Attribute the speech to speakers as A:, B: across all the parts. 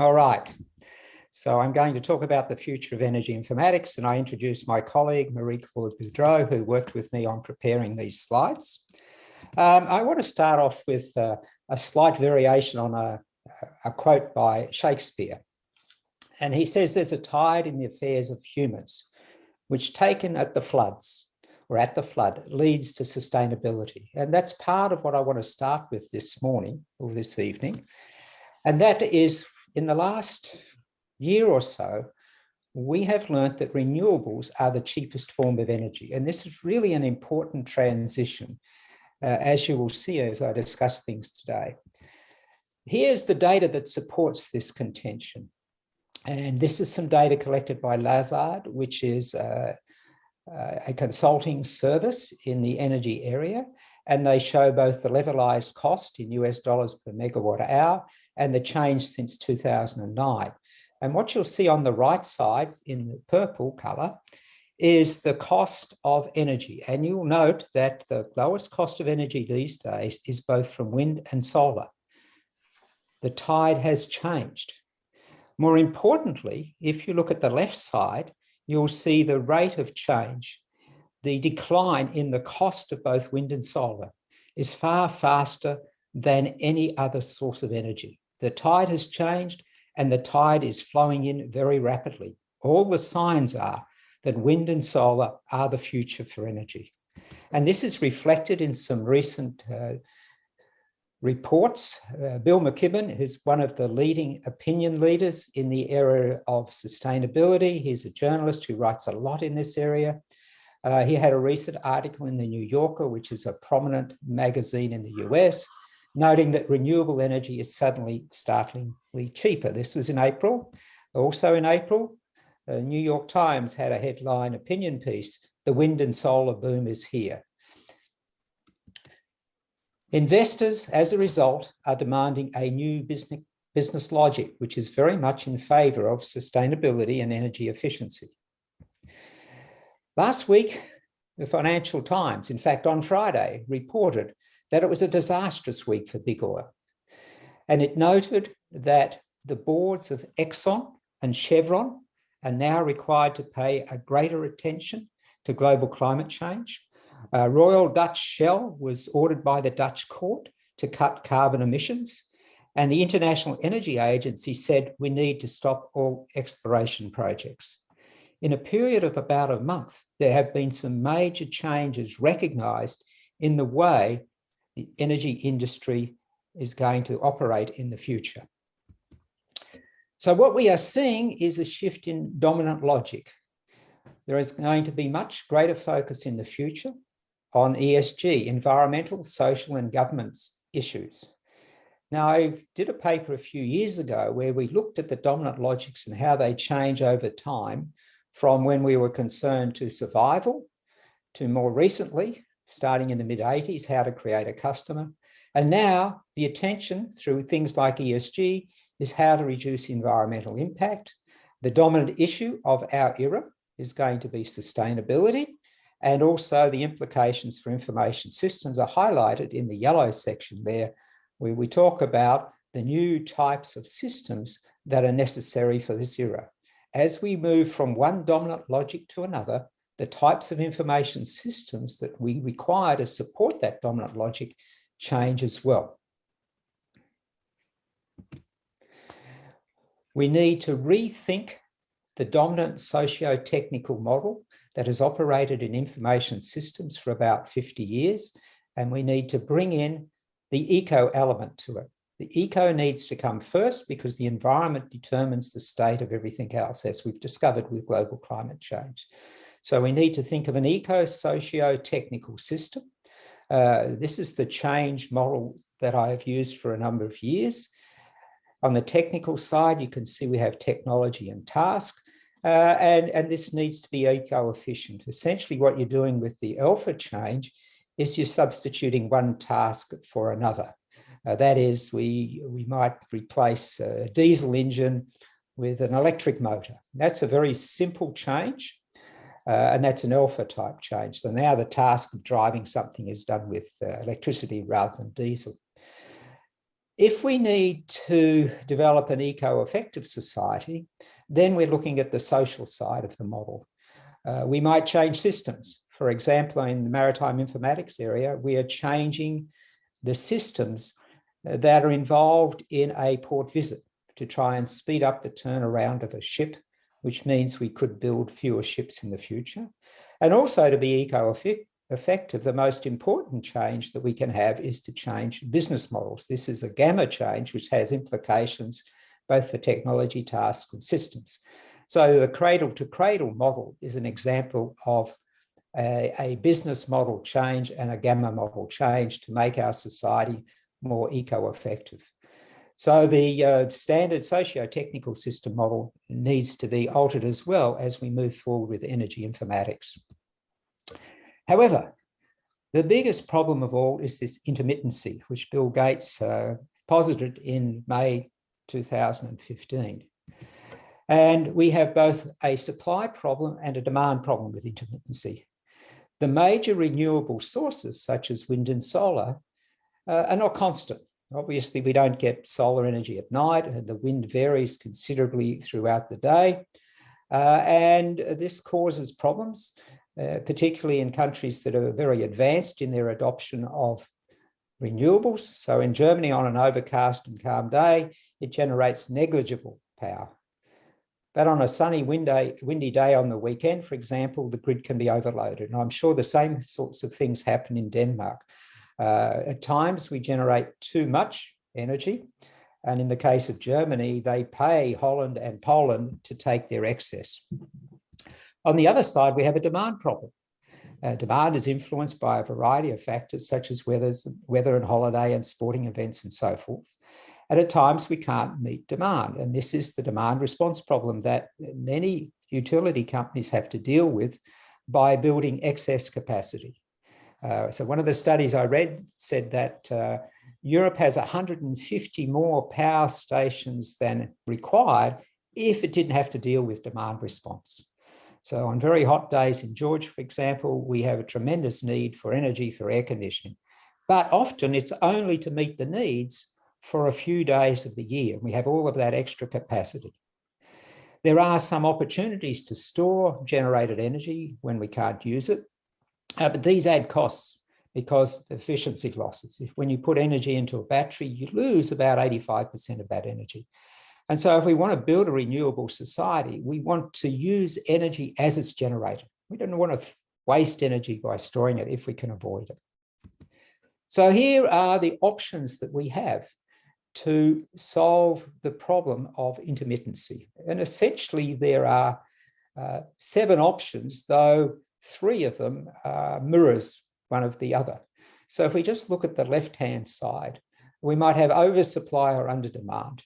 A: All right, so I'm going to talk about the future of energy informatics, and I introduce my colleague, Marie-Claude Boudreau, who worked with me on preparing these slides. I want to start off with a slight variation on a quote by Shakespeare. And he says, "There's a tide in the affairs of humans, which taken at the floods, or at the flood, leads to sustainability." And that's part of what I want to start with this morning or this evening. And that is, in the last year or so, we have learnt that renewables are the cheapest form of energy. And this is really an important transition, as you will see as I discuss things today. Here's the data that supports this contention. And this is some data collected by Lazard, which is a consulting service in the energy area. And they show both the levelized cost in US dollars per megawatt hour and the change since 2009. And what you'll see on the right side in the purple color is the cost of energy. And you'll note that the lowest cost of energy these days is both from wind and solar. The tide has changed. More importantly, if you look at the left side, you'll see the rate of change. The decline in the cost of both wind and solar is far faster than any other source of energy. The tide has changed and the tide is flowing in very rapidly. All the signs are that wind and solar are the future for energy. And this is reflected in some recent reports. Bill McKibben is one of the leading opinion leaders in the area of sustainability. He's a journalist who writes a lot in this area. He had a recent article in the New Yorker, which is a prominent magazine in the US, noting that renewable energy is suddenly startlingly cheaper. This was in April. Also in April, the New York Times had a headline opinion piece, "The wind and solar boom is here." Investors, as a result, are demanding a new business logic, which is very much in favor of sustainability and energy efficiency. Last week, the Financial Times, in fact, on Friday, reported that it was a disastrous week for big oil. And it noted that the boards of Exxon and Chevron are now required to pay a greater attention to global climate change. Royal Dutch Shell was ordered by the Dutch court to cut carbon emissions. And the International Energy Agency said we need to stop all exploration projects. In a period of about a month, there have been some major changes recognized in the way the energy industry is going to operate in the future. So what we are seeing is a shift in dominant logic. There is going to be much greater focus in the future on ESG, environmental, social, and governance issues. Now, I did a paper a few years ago where we looked at the dominant logics and how they change over time, from when we were concerned to survival to more recently, starting in the mid-80s, how to create a customer. And now the attention through things like ESG is how to reduce environmental impact. The dominant issue of our era is going to be sustainability, and also the implications for information systems are highlighted in the yellow section there, where we talk about the new types of systems that are necessary for this era. As we move from one dominant logic to another, the types of information systems that we require to support that dominant logic change as well. We need to rethink the dominant socio-technical model that has operated in information systems for about 50 years, and we need to bring in the eco element to it. The eco needs to come first because the environment determines the state of everything else, as we've discovered with global climate change. So we need to think of an eco-socio-technical system. This is the change model that I have used for a number of years. On the technical side, you can see we have technology and task, and this needs to be eco-efficient. Essentially, what you're doing with the alpha change is you're substituting one task for another. That is, we might replace a diesel engine with an electric motor. That's a very simple change, and that's an alpha type change. So now the task of driving something is done with electricity rather than diesel. If we need to develop an eco-effective society, then we're looking at the social side of the model. We might change systems. For example, in the maritime informatics area, we are changing the systems that are involved in a port visit to try and speed up the turnaround of a ship, which means we could build fewer ships in the future. And also, to be eco-effective, the most important change that we can have is to change business models. This is a gamma change, which has implications both for technology, tasks, and systems. So the cradle-to-cradle model is an example of a business model change and a gamma model change to make our society more eco-effective. So the standard socio-technical system model needs to be altered as well as we move forward with energy informatics. However, the biggest problem of all is this intermittency, which Bill Gates posited in May 2015. And we have both a supply problem and a demand problem with intermittency. The major renewable sources, such as wind and solar, are not constant. Obviously, we don't get solar energy at night, and the wind varies considerably throughout the day. And this causes problems, particularly in countries that are very advanced in their adoption of renewables. So in Germany, on an overcast and calm day, it generates negligible power. But on a sunny, windy day on the weekend, for example, the grid can be overloaded. And I'm sure the same sorts of things happen in Denmark. At times, we generate too much energy. And in the case of Germany, they pay Holland and Poland to take their excess. On the other side, we have a demand problem. Demand is influenced by a variety of factors, such as weather and holiday and sporting events and so forth. And at times we can't meet demand. And this is the demand response problem that many utility companies have to deal with by building excess capacity. So one of the studies I read said that Europe has 150 more power stations than required if it didn't have to deal with demand response. So on very hot days in Georgia, for example, we have a tremendous need for energy for air conditioning. But often it's only to meet the needs for a few days of the year. We have all of that extra capacity. There are some opportunities to store generated energy when we can't use it, but these add costs because of efficiency losses. When you put energy into a battery, you lose about 85% of that energy. And so if we want to build a renewable society, we want to use energy as it's generated. We don't want to waste energy by storing it if we can avoid it. So here are the options that we have to solve the problem of intermittency. And essentially there are 7 options, though 3 of them mirrors one of the other. So if we just look at the left-hand side, we might have oversupply or underdemand.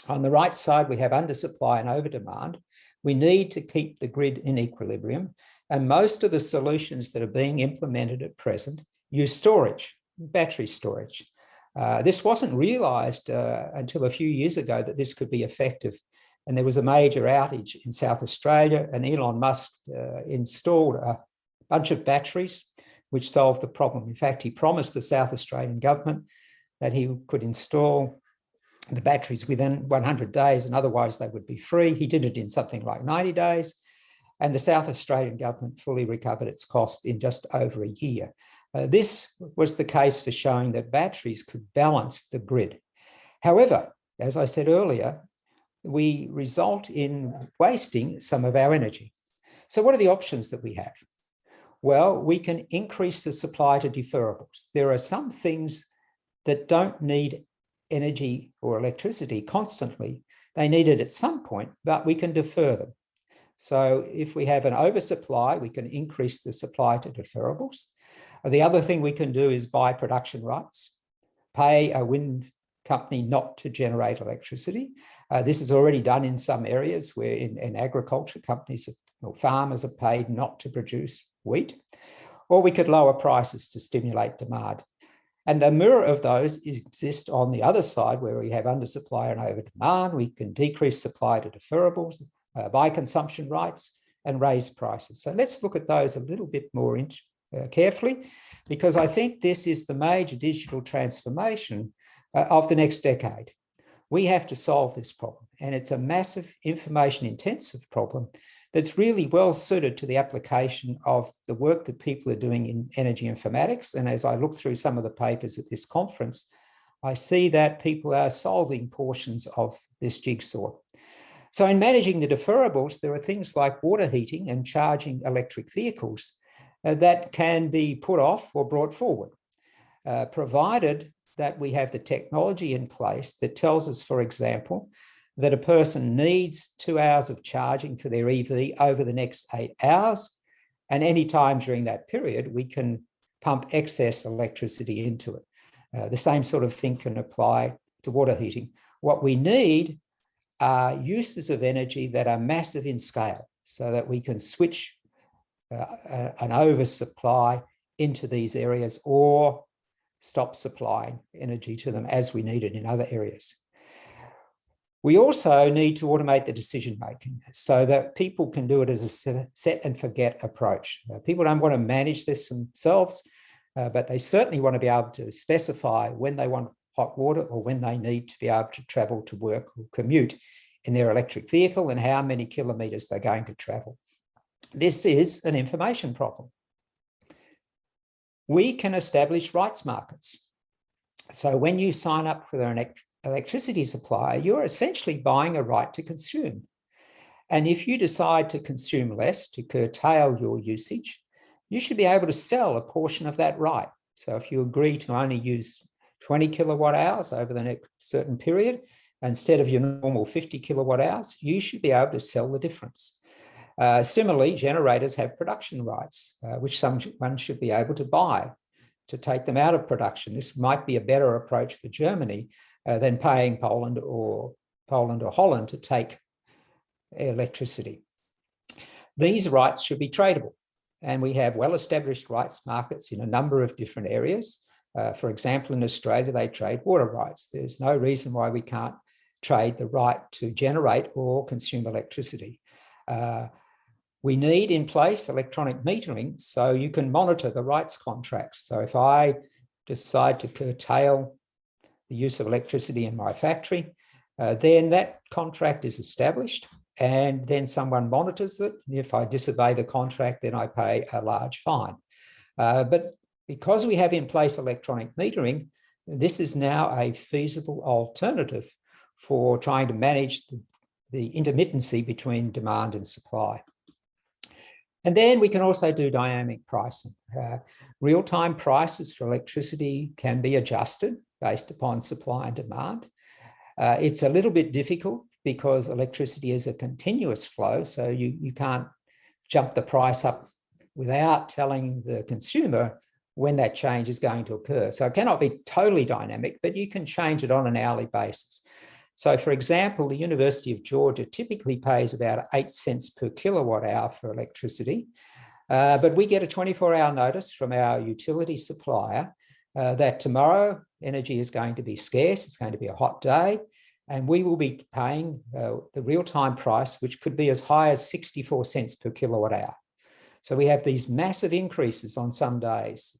A: On the right side, we have undersupply and overdemand. We need to keep the grid in equilibrium. And most of the solutions that are being implemented at present use storage, battery storage. This wasn't realized until a few years ago that this could be effective. And there was a major outage in South Australia, and Elon Musk installed a bunch of batteries which solved the problem. In fact, he promised the South Australian government that he could install the batteries within 100 days, and otherwise they would be free. He did it in something like 90 days, and the South Australian government fully recovered its cost in just over a year. This was the case for showing that batteries could balance the grid. However, as I said earlier, we result in wasting some of our energy. So what are the options that we have? Well, we can increase the supply to deferrables. There are some things that don't need energy or electricity constantly. They need it at some point, but we can defer them. So if we have an oversupply, we can increase the supply to deferrables. The other thing we can do is buy production rights, pay a wind company not to generate electricity. This is already done in some areas where in agriculture, companies or farmers are paid not to produce wheat. Or we could lower prices to stimulate demand. And the mirror of those exist on the other side where we have undersupply and overdemand. We can decrease supply to deferrables, buy consumption rights, and raise prices. So let's look at those a little bit more carefully, because I think this is the major digital transformation of the next decade. We have to solve this problem, and it's a massive information-intensive problem that's really well suited to the application of the work that people are doing in energy informatics. And as I look through some of the papers at this conference, I see that people are solving portions of this jigsaw. So in managing the deferrables, there are things like water heating and charging electric vehicles that can be put off or brought forward, provided that we have the technology in place that tells us, for example, that a person needs 2 hours of charging for their EV over the next 8 hours. And any time during that period, we can pump excess electricity into it. The same sort of thing can apply to water heating. What we need are uses of energy that are massive in scale so that we can switch an oversupply into these areas or stop supplying energy to them as we need it in other areas. We also need to automate the decision-making so that people can do it as a set and forget approach. People don't want to manage this themselves, but they certainly want to be able to specify when they want hot water or when they need to be able to travel to work or commute in their electric vehicle and how many kilometres they're going to travel. This is an information problem. We can establish rights markets. So when you sign up for an electricity supplier, you're essentially buying a right to consume. And if you decide to consume less, to curtail your usage, you should be able to sell a portion of that right. So if you agree to only use 20 kilowatt hours over the next certain period, instead of your normal 50 kilowatt hours, you should be able to sell the difference. Similarly, generators have production rights, which someone should be able to buy to take them out of production. This might be a better approach for Germany than paying Poland or Holland to take electricity. These rights should be tradable, and we have well-established rights markets in a number of different areas. For example, in Australia, they trade water rights. There's no reason why we can't trade the right to generate or consume electricity. We need in place electronic metering so you can monitor the rights contracts. So if I decide to curtail the use of electricity in my factory, then that contract is established and then someone monitors it. If I disobey the contract, then I pay a large fine. But because we have in place electronic metering, this is now a feasible alternative for trying to manage the intermittency between demand and supply. And then we can also do dynamic pricing. Real-time prices for electricity can be adjusted based upon supply and demand. It's a little bit difficult because electricity is a continuous flow, so you can't jump the price up without telling the consumer when that change is going to occur. So it cannot be totally dynamic, but you can change it on an hourly basis. So for example, the University of Georgia typically pays about 8 cents per kilowatt hour for electricity, but we get a 24-hour notice from our utility supplier that tomorrow energy is going to be scarce, it's going to be a hot day, and we will be paying the real-time price, which could be as high as 64 cents per kilowatt hour. So we have these massive increases on some days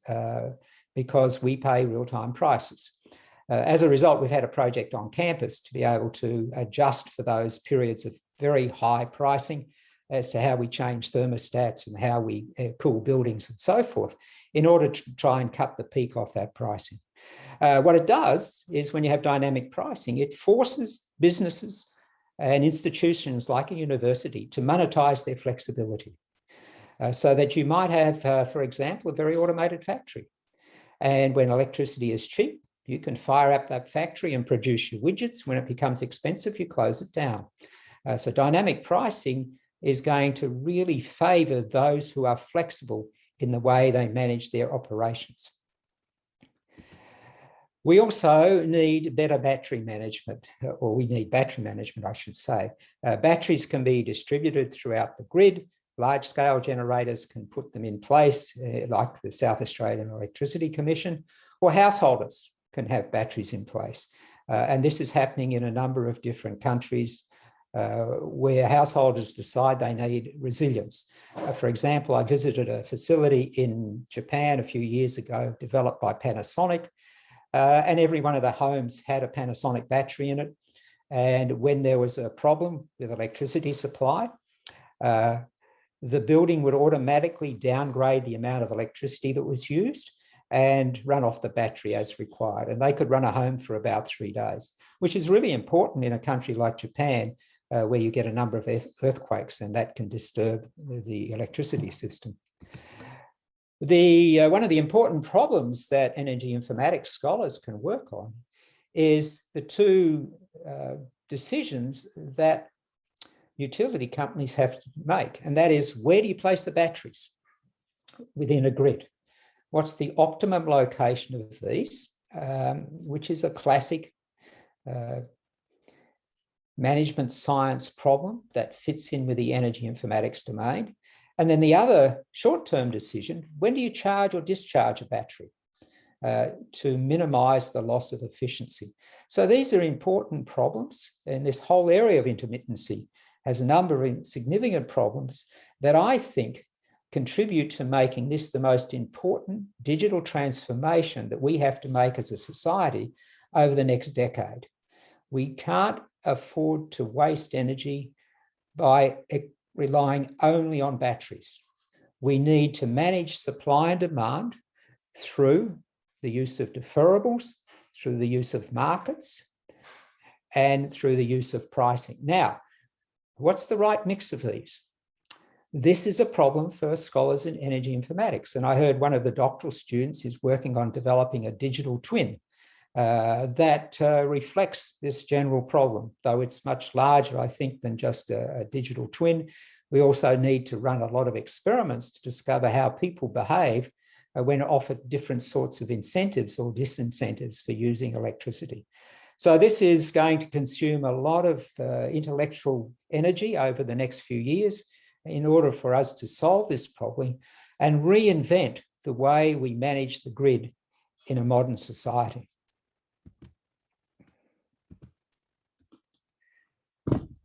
A: because we pay real-time prices. As a result, we've had a project on campus to be able to adjust for those periods of very high pricing as to how we change thermostats and how we cool buildings and so forth in order to try and cut the peak off that pricing. What it does is when you have dynamic pricing, it forces businesses and institutions like a university to monetize their flexibility so that you might have, for example, a very automated factory. And when electricity is cheap, you can fire up that factory and produce your widgets. When it becomes expensive, you close it down. So dynamic pricing is going to really favor those who are flexible in the way they manage their operations. We also need better battery management, or we need battery management, I should say. Batteries can be distributed throughout the grid. Large-scale generators can put them in place, like the South Australian Electricity Commission, or householders can have batteries in place. And this is happening in a number of different countries where householders decide they need resilience. For example, I visited a facility in Japan a few years ago, developed by Panasonic, and every one of the homes had a Panasonic battery in it. And when there was a problem with electricity supply, the building would automatically downgrade the amount of electricity that was used and run off the battery as required. And they could run a home for about 3 days, which is really important in a country like Japan, where you get a number of earthquakes, and that can disturb the electricity system. One of the important problems that energy informatics scholars can work on is the two decisions that utility companies have to make, and that is, where do you place the batteries within a grid? What's the optimum location of these, which is a classic management science problem that fits in with the energy informatics domain. And then the other short-term decision, when do you charge or discharge a battery to minimize the loss of efficiency? So these are important problems, and this whole area of intermittency has a number of significant problems that I think contribute to making this the most important digital transformation that we have to make as a society over the next decade. We can't afford to waste energy by relying only on batteries. We need to manage supply and demand through the use of deferrables, through the use of markets, and through the use of pricing. Now, what's the right mix of these? This is a problem for scholars in energy informatics. And I heard one of the doctoral students is working on developing a digital twin that reflects this general problem, though it's much larger, I think, than just a digital twin. We also need to run a lot of experiments to discover how people behave when offered different sorts of incentives or disincentives for using electricity. So this is going to consume a lot of intellectual energy over the next few years in order for us to solve this problem and reinvent the way we manage the grid in a modern society.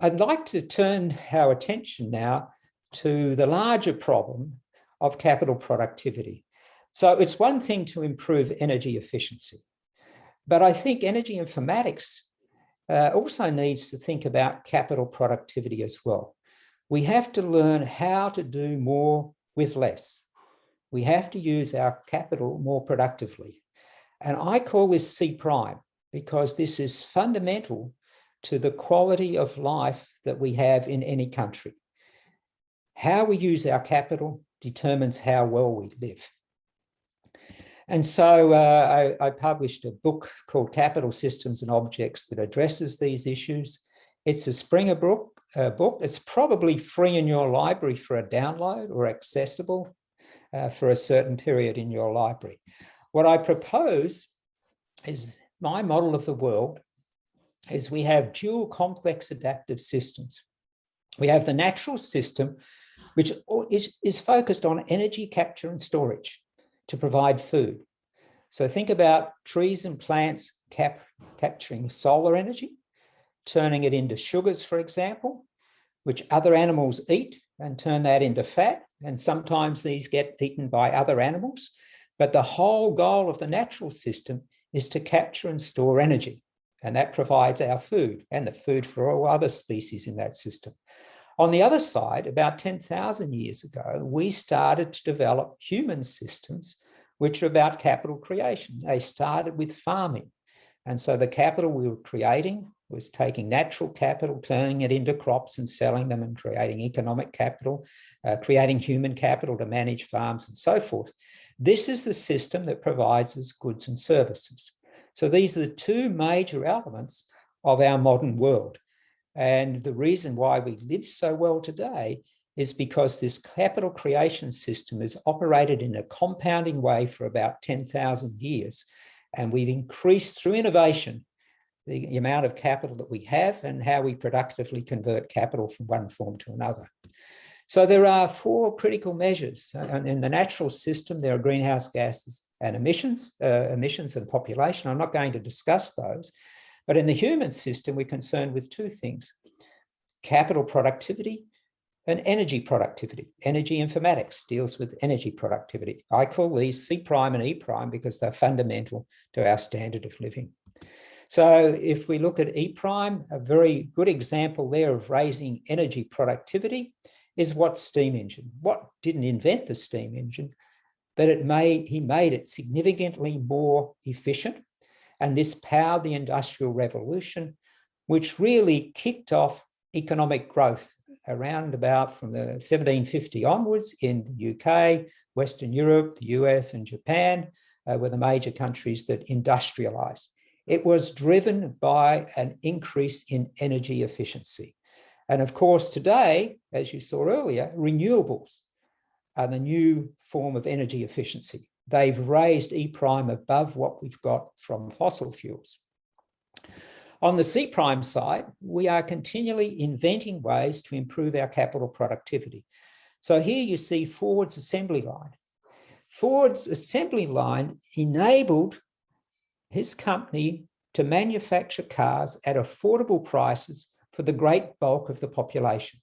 A: I'd like to turn our attention now to the larger problem of capital productivity. So it's one thing to improve energy efficiency, but I think energy informatics also needs to think about capital productivity as well. We have to learn how to do more with less. We have to use our capital more productively. And I call this C prime because this is fundamental to the quality of life that we have in any country. How we use our capital determines how well we live. And so I published a book called Capital Systems and Objects that addresses these issues. It's a Springer book. It's probably free in your library for a download or accessible for a certain period in your library. What I propose is my model of the world is we have dual complex adaptive systems. We have the natural system, which is focused on energy capture and storage to provide food. So think about trees and plants capturing solar energy, turning it into sugars, for example, which other animals eat and turn that into fat. And sometimes these get eaten by other animals. But the whole goal of the natural system is to capture and store energy. And that provides our food and the food for all other species in that system. On the other side, about 10,000 years ago, we started to develop human systems which are about capital creation. They started with farming. And so the capital we were creating was taking natural capital, turning it into crops and selling them and creating economic capital, creating human capital to manage farms and so forth. This is the system that provides us goods and services. So these are the two major elements of our modern world. And the reason why we live so well today is because this capital creation system is operated in a compounding way for about 10,000 years. And we've increased through innovation the amount of capital that we have and how we productively convert capital from one form to another. So there are four critical measures. In the natural system, there are greenhouse gases and emissions and population. I'm not going to discuss those. But in the human system, we're concerned with two things: capital productivity and energy productivity. Energy informatics deals with energy productivity. I call these C prime and E prime because they're fundamental to our standard of living. So if we look at E prime, a very good example there of raising energy productivity is Watt's steam engine. Watt didn't invent the steam engine, but he made it significantly more efficient. And this powered the Industrial Revolution, which really kicked off economic growth around about from the 1750 onwards in the UK, Western Europe, the US and Japan were the major countries that industrialized. It was driven by an increase in energy efficiency. And of course, today, as you saw earlier, renewables are the new form of energy efficiency. They've raised E prime above what we've got from fossil fuels. On the C prime side, we are continually inventing ways to improve our capital productivity. So here you see Ford's assembly line. Ford's assembly line enabled his company to manufacture cars at affordable prices for the great bulk of the population.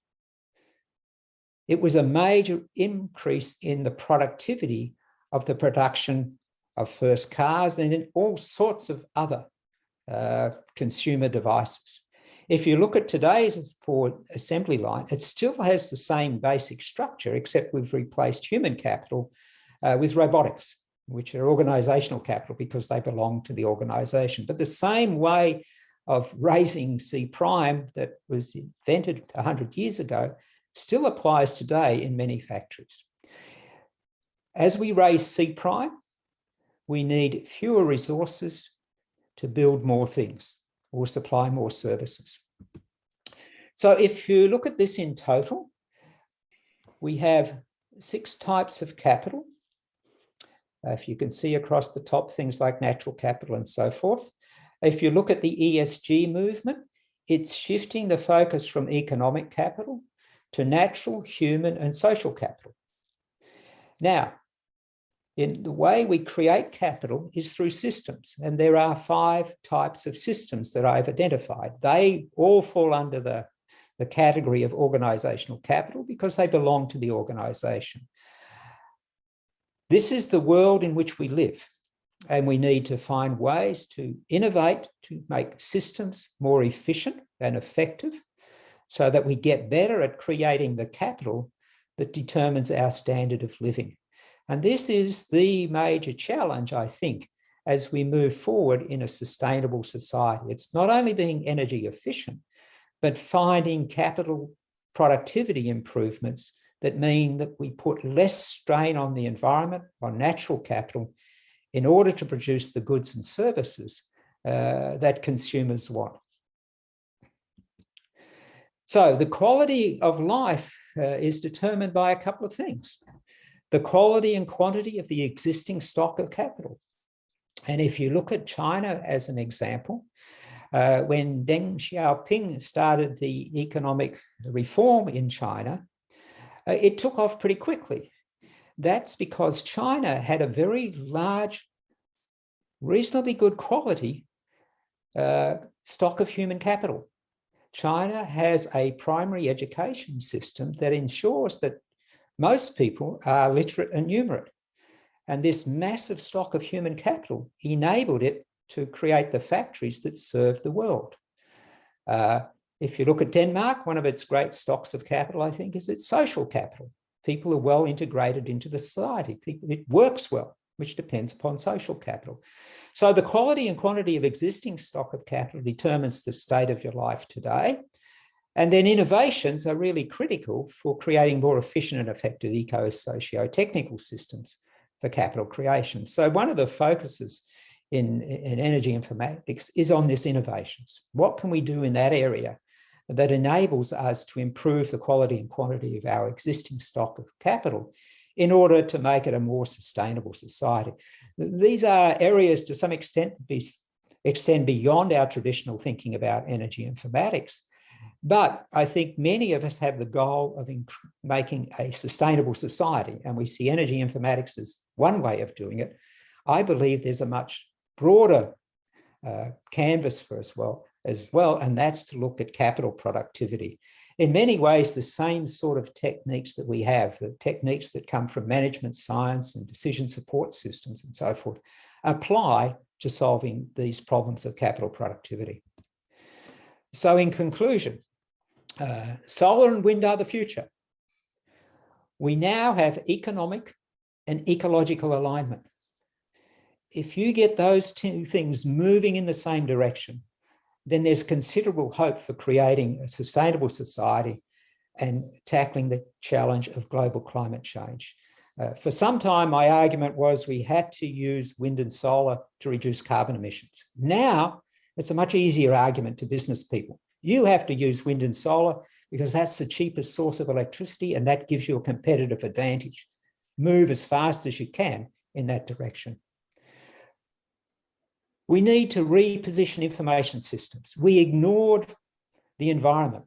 A: It was a major increase in the productivity of the production of first cars and in all sorts of other consumer devices. If you look at today's Ford assembly line, it still has the same basic structure, except we've replaced human capital with robotics, which are organizational capital because they belong to the organization. But the same way of raising C prime that was invented 100 years ago still applies today in many factories. As we raise C prime, we need fewer resources to build more things or supply more services. So if you look at this in total, we have 6 types of capital. If you can see across the top, things like natural capital and so forth. If you look at the ESG movement, it's shifting the focus from economic capital to natural, human, and social capital. Now, in the way we create capital is through systems, and there are 5 types of systems that I've identified. They all fall under the category of organizational capital because they belong to the organization. This is the world in which we live, and we need to find ways to innovate, to make systems more efficient and effective so that we get better at creating the capital that determines our standard of living. And this is the major challenge, I think, as we move forward in a sustainable society. It's not only being energy efficient, but finding capital productivity improvements that mean that we put less strain on the environment, on natural capital, in order to produce the goods and services that consumers want. So the quality of life is determined by a couple of things. The quality and quantity of the existing stock of capital. And if you look at China as an example, when Deng Xiaoping started the economic reform in China, it took off pretty quickly. That's because China had a very large, reasonably good quality stock of human capital. China has a primary education system that ensures that most people are literate and numerate. And this massive stock of human capital enabled it to create the factories that serve the world. If you look at Denmark, one of its great stocks of capital, I think, is its social capital. People are well integrated into the society. It works well, which depends upon social capital. So the quality and quantity of existing stock of capital determines the state of your life today. And then innovations are really critical for creating more efficient and effective eco-socio-technical systems for capital creation. So one of the focuses in energy informatics is on this innovations. What can we do in that area that enables us to improve the quality and quantity of our existing stock of capital in order to make it a more sustainable society? These are areas to some extent extend beyond our traditional thinking about energy informatics. But I think many of us have the goal of making a sustainable society, and we see energy informatics as one way of doing it. I believe there's a much broader canvas for us as well, and that's to look at capital productivity. in many ways, the same sort of techniques that we have, the techniques that come from management science and decision support systems and so forth, apply to solving these problems of capital productivity. So in conclusion, solar and wind are the future. We now have economic and ecological alignment. If you get those two things moving in the same direction, then there's considerable hope for creating a sustainable society and tackling the challenge of global climate change. For some time, my argument was we had to use wind and solar to reduce carbon emissions. Now, it's a much easier argument to business people. You have to use wind and solar because that's the cheapest source of electricity and that gives you a competitive advantage. Move as fast as you can in that direction. We need to reposition information systems. We ignored the environment.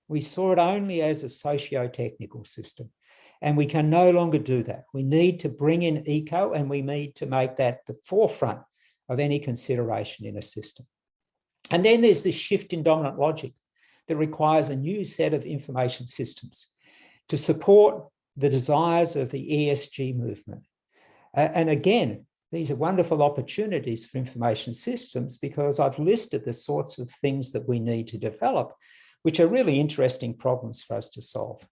A: We saw it only as a socio-technical system, and we can no longer do that. We need to bring in eco, and we need to make that the forefront of any consideration in a system. And then there's this shift in dominant logic that requires a new set of information systems to support the desires of the ESG movement. And again, these are wonderful opportunities for information systems because I've listed the sorts of things that we need to develop, which are really interesting problems for us to solve.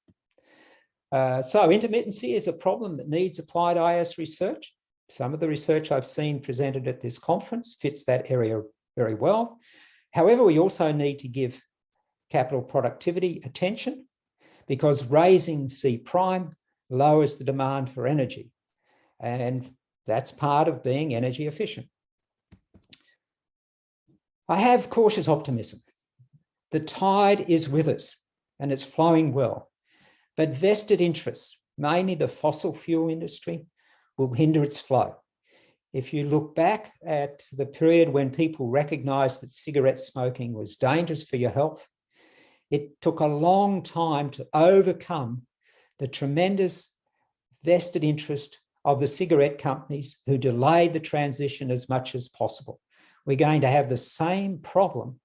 A: So intermittency is a problem that needs applied IS research. Some of the research I've seen presented at this conference fits that area very well. However, we also need to give capital productivity attention because raising C prime lowers the demand for energy. And that's part of being energy efficient. I have cautious optimism. The tide is with us and it's flowing well, but vested interests, mainly the fossil fuel industry, will hinder its flow. If you look back at the period when people recognized that cigarette smoking was dangerous for your health, it took a long time to overcome the tremendous vested interest of the cigarette companies who delayed the transition as much as possible. We're going to have the same problem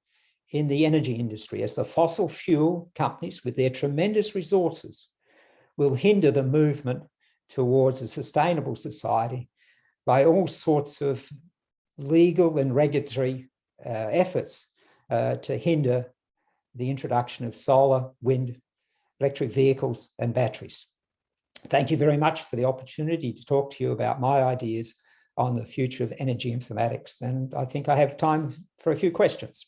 A: in the energy industry as the fossil fuel companies with their tremendous resources will hinder the movement towards a sustainable society by all sorts of legal and regulatory efforts to hinder the introduction of solar, wind, electric vehicles, and batteries. Thank you very much for the opportunity to talk to you about my ideas on the future of energy informatics. And I think I have time for a few questions.